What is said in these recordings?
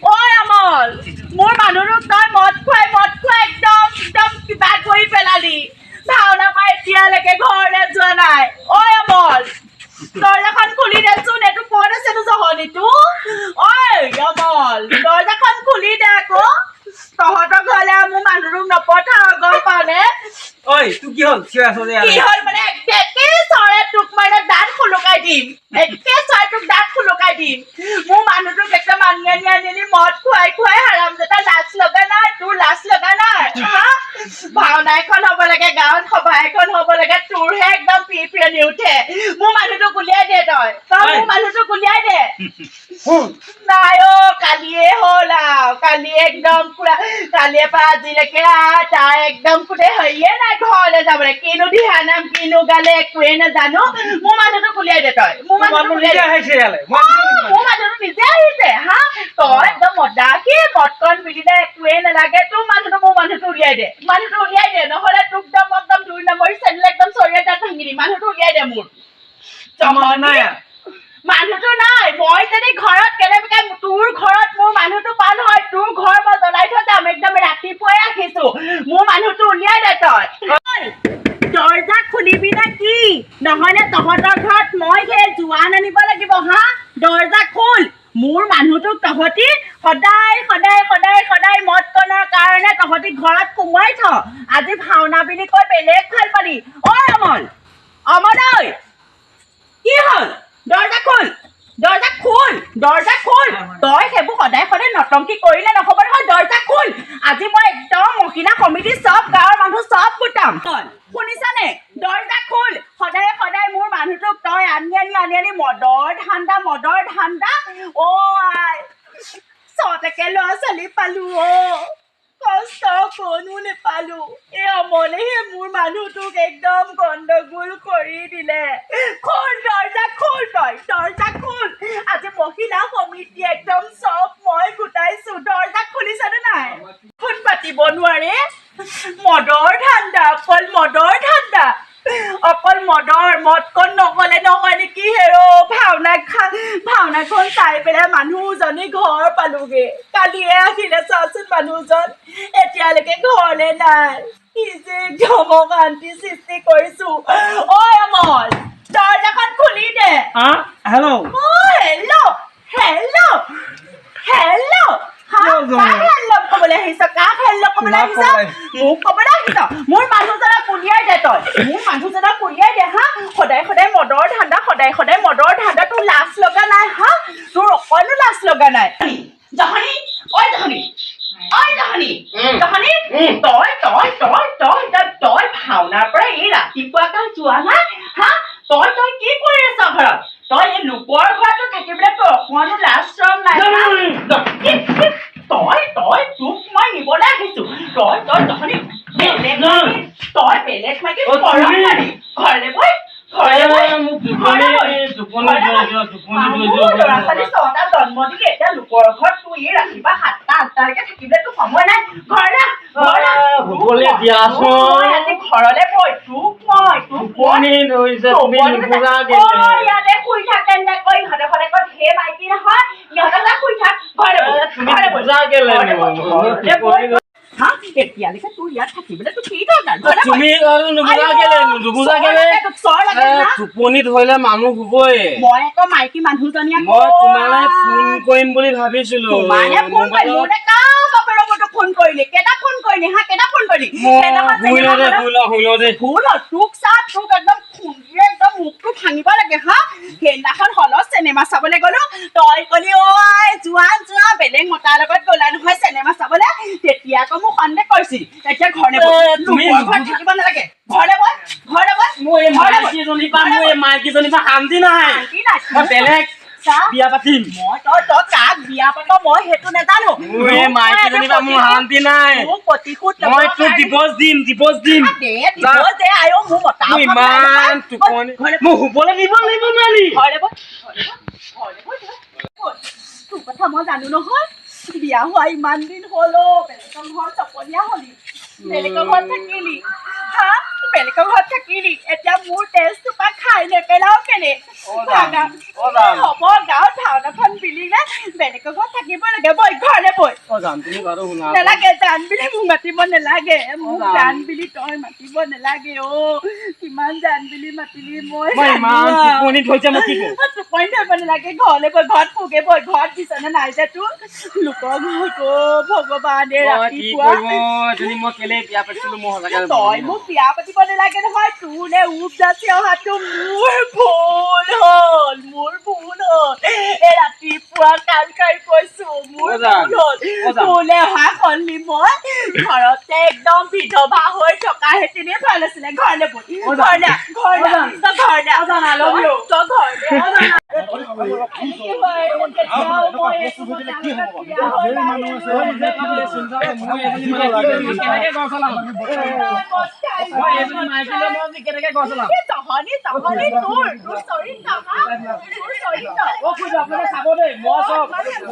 ঐ অমল মোৰ মানুহটোক তই মদ খুৱাই একদম কিবা কৰি পেলালি ভাওনা পৰা এতিয়ালৈকে ঘৰলৈ যোৱা নাই ঐ অমল দৰ্জাখন খুলি দেচোন এইটো ক'ত আছে তোৰ জহনীটো ঐ অমল দৰ্জাখন খুলি দে আকৌ তহঁতৰ ঘৰলে মোৰ মানুহটোক নপঠাও গম পাৱনে ঐ তোৰ কি হ'ল চিঞৰি আছ যে কি হ'ল মানে একে চৰে তোক মানে দাঁত খুলকাই দিম একে চৰে তোক দাঁত খুলকাই দিম মোৰ মানুহটোক একদম আনি মদ খুৱাই হাৰামজাদা লাজ লগা নাই তোৰ লাজ লগা নাই ভাওনা এখন হ'ব লাগে গাঁৱত সভা এখন হ'ব লাগে তোৰহে একদম পিৰপিৰণি উঠে মোৰ মানুহটোক উলিয়াই দে তই মোৰ মানুহটোক উলিয়াই দে নাই কালিয়ে হ'ল আৰু কালি একদম পুৰা কালিয়ে পৰা আজিলৈকে তাৰ একদম কোনে হেৰিয়ে নাই ঘৰলৈ যাবলৈ কিনো দিহানাম কিনো গালে একোৱে নাজানো মোৰ মানুহটোক উলিয়াই দে তই মোৰ মানুহটোক উলিয়াই দে মোৰ মানুহটো নিজে আহিছে হা তই একদম মদাকি মদকণ বিদিলে একোৱে নালাগে তোৰ মোৰ মানুহটো উলিয়াই দে নহ'লে তোক একদম 2 নম্বৰী চেনেল একদম চৰিয়া তাত ভাঙি দিম মানুহটো উলিয়াই দে মোৰ মানুহটো নাই মই যদি ঘৰত কেনেবাকে তোৰ ঘৰত মোৰ মানুহটো পাল হয় তোৰ ঘৰ মই জ্বলাই থৈ যাম একদম ৰাতিপুৱাই ৰাখিছো মোৰ মানুহটো উলিয়াই দে তই দৰ্জা খুলিবি নে কি নহলে তহঁতৰ ঘৰত মই সেই জোৱান আনিব লাগিব হা দৰ্জা খোল মোৰ মানুহটোক তহঁতি সদায় মদ কণৰ কাৰণে তহঁতি ঘৰত সোমোৱাই থ আজি ভাওনা বুলি কৈ বেলেগ ভাল পালি ঐ অমল ঐ কি হ'ল দৰ্জা খোল তই সেইবোৰ সদায় নটংকি কৰিলে নহ'ব নহয় দৰ্জা খোল আজি মই একদম মহিলা সমিতি চব গাঁৱৰ মানুহ চব গোটাম শুনিছানে দৰ্জা খোল সদায় মোৰ মানুহটোক তই আনি মদৰ ধান্দা অ আই চতেকে ল'ৰা ছোৱালী পালো কষ্ট কোনো নেপালো এই অমলেহে মোৰ মানুহটোক একদম গণ্ডগোল কৰি দিলে খোল দৰ্জা খোল আজি মহিলা সমিতি একদম চব মই গোটাইছো দৰ্জা খুলিছানে নাই ফোন পাতিব নোৱাৰে মদৰ ধান্দা অকল মদকণ নগলে নহয় নেকি হেৰ ভাওনাখন চাই পেলাই মানুহজনী ঘৰ পালোগে কালিয়ে আহিলে চাওচোন মানুহজন এতিয়ালৈকে ঘৰলে নাই কি যে ধমকান্তি সৃষ্টি কৰিছো ঐ অমল দৰ্জাখন খুলি দে হেল্ল' কবলৈ আহিছ কাক হেল্ল কবলৈ আহিছ মোক কবলৈ আহিছ মোৰ মানুহজনক উলিয়াই দে তই হা সদায় মদৰ ধান্দা তোৰ লাজ লগা নাই হা তোৰ অকণো লাজ লগা নাই জহনী তই ভাওনাৰ পৰা এই ৰাতিপুৱা কাল যোৱা নাই হা তই কি কৰি আছ ঘৰত তই এই লোকৰ ঘৰতো থাকিবলৈ তোৰ অকণো লাজ শ্ৰম নাই তোক মই নিবলৈ আহিছো তই জহনী বেলেগ মাইকী ঘৰলে বৈ ল'ৰা ছোৱালী 6টা জন্ম দিলি এতিয়া লোকৰ ঘৰত তোৰ এই ৰাতিপুৱা 7টা 8টালৈকে থাকিবলৈ তোৰ সময় নাই ঘৰলে ঘৰলে বৈ তোক ইয়াতে শুই থাকেন কৈ ইহঁতে সেই মাইকী নহয় ইহঁতে শুই থাক এতিয়ালৈকে তোৰ ইয়াত থাকিবলৈ তোৰ কি দৰকাৰ টোপনি ধৰিলে মানুহ শুবই মই আকৌ মাইকী মানুহজনী মই তোমালৈ ফোন কৰিম বুলি ভাবিছিলো ফোন কৰিলি কেইটা ফোন কৰিলি তোক একদম খুন্দিয়ে একদম মুখটো ভাঙিব লাগে হা সেইদিনাখন হলত চিনেমা চাবলৈ গলো তই কলি ঐ যোৱা বেলেগ মতাৰ লগত গলা নহয় চিনেমা চাবলৈ তেতিয়া আকৌ মোক সন্দেহ কৰিছিল এতিয়া ঘৰলে থাকিব নালাগে ঘৰলে বৈ মাইকীজনী পৰা শান্তি নাই বেলেগ বিয়া পাতিম মই তই কাক বিয়া পাত মই সেইটো নাজানো মাইকীজনী পৰা মোৰ শান্তি নাই মই তোক ডিভোৰ্চ দিম ইমান টোপনি মোক শুবলৈ দিব লাগিব নোৱাৰি তোৰ কথা মই জানো নহয় বিয়া হোৱা ইমান দিন হ'ল বেলেগৰ ঘৰত চপনীয়া হলি বেলেগৰ ঘৰত থাকিলি এতিয়া মোৰ তেজটোৰ পৰা খাই নেপেলাও কেলে হ'ব গাঁৱত ভাওনাখন বিলিলে বেলেগৰ ঘৰত থাকিব লাগে বৈ ঘৰলে বৈ জান তুমি বাৰু শুনা নেলাগে জান বুলি মোক মাতিব নেলাগে মোক জান বুলি তই মাতিব নেলাগে কিমান জান বুলি মাতিলি মই ইমান টোপনি থৈছে মই কি কৰো টোপনি থব নেলাগে ঘৰলে বৈ ঘৰত ফুগে বৈ ঘৰত বিচনা নাই যে তোৰ লোকৰ ঘৰত ভগৱানে ৰাতিপুৱা এজনী মই কেলে বিয়া পাতিছিলো মই সঁচাকে তই মোক বিয়া পাতিব নেলাগে নহয় তোলে উপ যাচি অহাটো মোৰ ভুল হ'ল এই ৰাতিপুৱা কাল কাই কৈছো মোৰ ভুল হ'ল তোলে অহা সলনি মই ঘৰতে একদম বিধৱা হৈ থকা হেতিনে ভাল আছিলে ঘৰলে বৈ ঘৰলে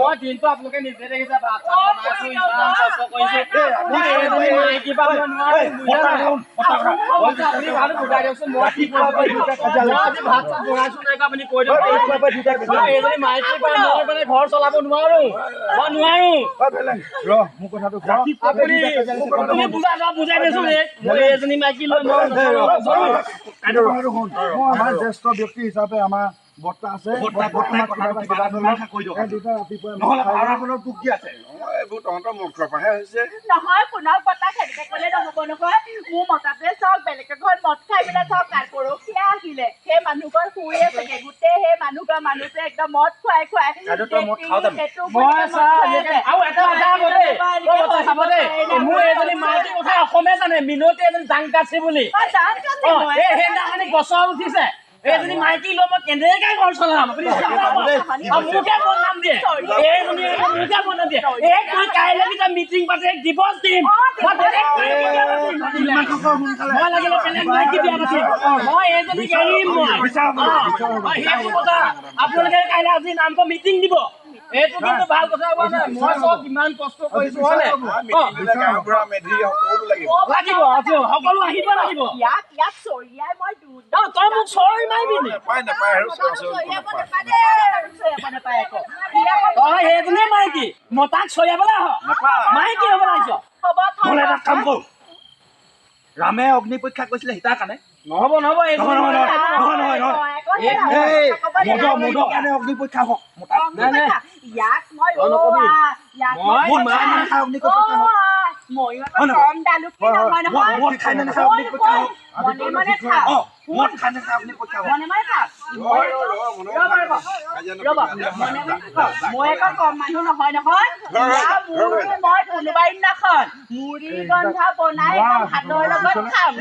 মই দিনটো আপোনালোকে নিজে দেখিছে ভাত বনাইছো ইমান কষ্ট কৰিছো মাইকী পাব নোৱাৰো বুজাই দিয়কচোন মই কি আজি ভাত চাত বনাইছো নাই আপুনি কৈ দিয়ক এইজনী মাইকী পাই মই মানে ঘৰ চলাব নোৱাৰো মই নোৱাৰো আপুনি বুজাই দিছো এজনী মাইকী লৈ আমাৰ জ্যেষ্ঠ ব্যক্তি হিচাপে আমাৰ বৰ্তা আছে নহয় পুনৰ বতা খেলিকে ক'লে নহ'ব নহয় মোৰ মতাটোৱে চাওক বেলেগৰ ঘৰত মদ খাই পেলাই চাওক কাল পৰহিয়া আহিলে সেই মানুহঘৰ শুই আছেগে গোটেই সেই মানুহটোৱে একদম মদ খুৱাই মোৰ এজনী মাইকী কথা অসমে জানে মিনতি এজনী জাংকাচি বুলি সেইদিনাখনি গছৰ উঠিছে এইজনী মাইকী লৈ মই কেনেকৈ ঘৰ চলাম মোকে বদনাম দিয়ে এইজনী মোকে বদনাম দিয়ে এই মই কাইলৈ ভিতৰত মিটিং পাতি ডিভৰ্চ দিম মই লাগিলে বেলেগ মাইকী বিয়া পাতিম মই এইজনীক এৰিম সেইটো কথা আপোনালোকে কাইলৈ আজি নামঘৰ মিটিং দিব এইটো কিন্তু ভাল কথা হোৱা নাই মই চব কিমান কষ্ট কৰিছো হয়নে লাগিব সকলো আহিব লাগিব ইয়াক চৰিয়াই মই তই মোক চৰি মাৰিবি তই সেইজনী মাইকী মই তাক চৰিয়াবলৈ মাইকী হ'ব লাগিছ এটা কাম কৰো ৰামে অগ্নি পৰীক্ষা কৰিছিলে সীতাৰ কাৰণে নহ'ব অগ্নি পৰীক্ষা হওক ইয়াক মই ময়ো কম দালুক নহয় নহয় মনে খাওঁ মই একো কম মানুহ নহয় নহয় মই কোনোবা দিনাখন মুড়ি গন্ধা বনাই ভাতৰ লগত খাম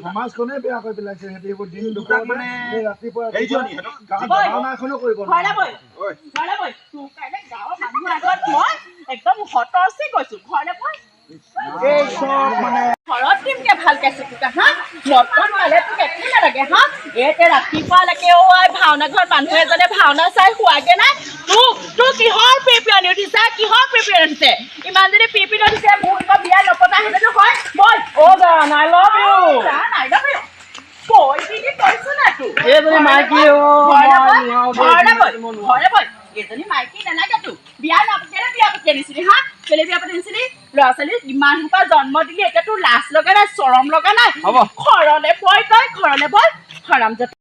সমাজখনে বেয়া কৰি পেলাইছে সিহঁতে এইবোৰ দিন দুটা মানে ৰাতিপুৱা একদম হতচি কৈছো ঘৰলে মই ঘৰত দিমকে ভালকে চকুকা হা মটন পালে তোক একো নালাগে হা এতিয়া ৰাতিপুৱালৈকে ভাওনা ঘৰত মানুহ এজনে ভাওনা চাই খোৱাগে নাই তোক কিহৰ পিপিয়নি উঠিছে ইমান যদি পিপি উঠিছে মোৰ বিয়া নপতা হেতেতো হয় বল I love you কৈ দিদি কৈছো না তোক এইজনী মাইকী এজনী মাইকী নালাগে তোক বিয়া নাপাতিলে বিয়া পাতি আনিছিলি হা কেলে বিয়া পাতি আনিছিলি ল'ৰা ছোৱালী ইমান সোপা জন্ম দিলি এতিয়া তোৰ লাজ লগা নাই চৰম লগা নাই ঘৰলে বৈ হৰাম